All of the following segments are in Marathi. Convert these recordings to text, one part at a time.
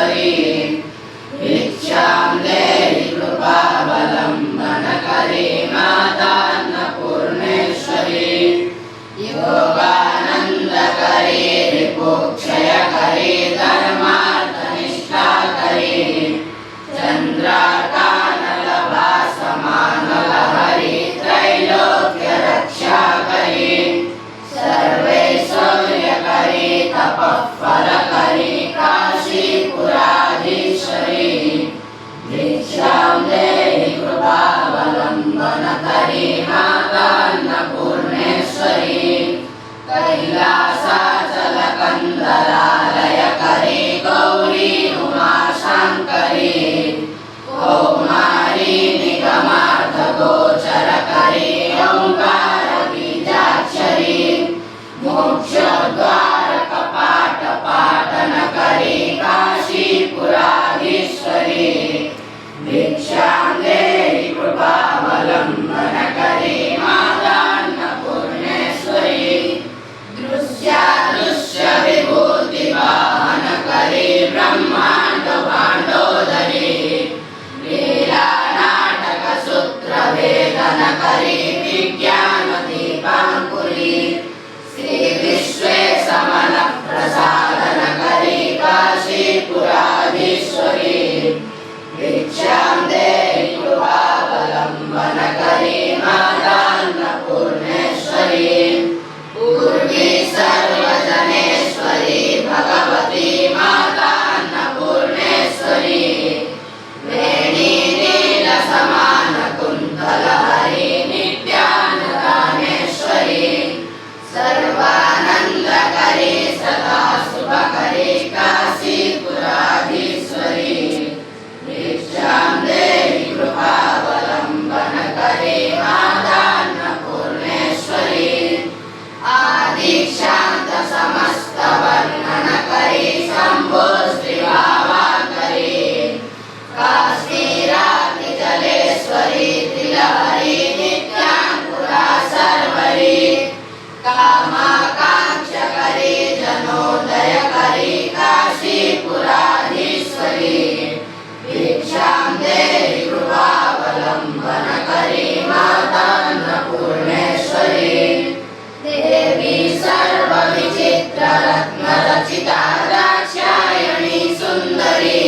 करी भिक्षां देहि कृपावलम्बनकरी माता अन्नपूर्णेश्वरी योगानन्दकरी रिपुक्षयकरी धर्मार्थनिष्ठाकरी चन्द्रार्कानलभासमानलहरी त्रैलोक्यरक्षाकरी सर्वैश्वर्यकरी तपःफलकरी काशीपुराधीश्वरी भिक्षां देहि कृपावलम्बनकरी माता अन्नपूर्णेश्वरी कैलासाचलकन्दरालयकरी गौरी उमाशङ्करी कौमारी निगमार्थगोचरकरी ओङ्कारबीजाक्षरी मोक्षद्वारकपाटपाटनकरी काशीपुराधीश्वरी भिक्षां देहि कृपावलम्बनकरी माता अन्नपूर्णेश्वरी दृश्यादृश्यविभूतिवाहनकरी ब्रह्माण्डभाण्डोदरी लीलानाटकसूत्रभेदनकरी विज्ञानदीपाङ्कुरी श्रीविश्वेशमनःप्रसादनकरी काशीपुराधीश्वरी भिक्षां देहि कृपावलम्बनकरी माता अन्नपूर्णेश्वरी पूर्वी सर्वजनेश्वरी भगवती माता अन्नपूर्णेश्वरी वेणी नीलसमानकुन्तलहरी नित्यानदानेश्वरी सर्वानन्दकरी सदा शुभकरी काशीपुराधीश्वरी भिक्षां देहि कृपावलम्बनकरी माता अन्नपूर्णेश्वरी आदिशान्त समस्तवर्णनकरी शम्भो श्रीभावाकरी काश्मीरातिजलेश्वरी तिलहरी नित्याङ्कुरा सर्वरी कामाकाङ्क्षकरी जनोदयकरी काशीपुराधीश्वरी भिक्षां देहि कृपावलम्बनकरी माता अन्नपूर्णेश्वरी देवी सर्वविचित्ररत्नरचिता दाक्षायणी सुन्दरी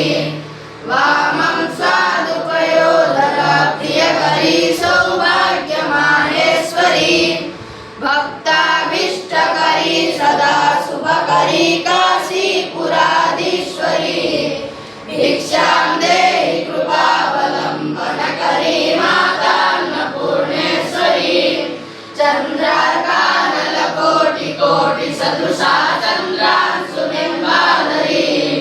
वामं स्वादुपयोधरा प्रियकरी सौभाग्यमाहेश्वरी भक्ताभीष्टकरी सदा शुभकरी काशीपुराधीश्वरी भिक्षां देहि कृपावलम्बनकरी माता अन्नपूर्णेश्वरी चन्द्रार्कानलकोटिकोटिसदृशा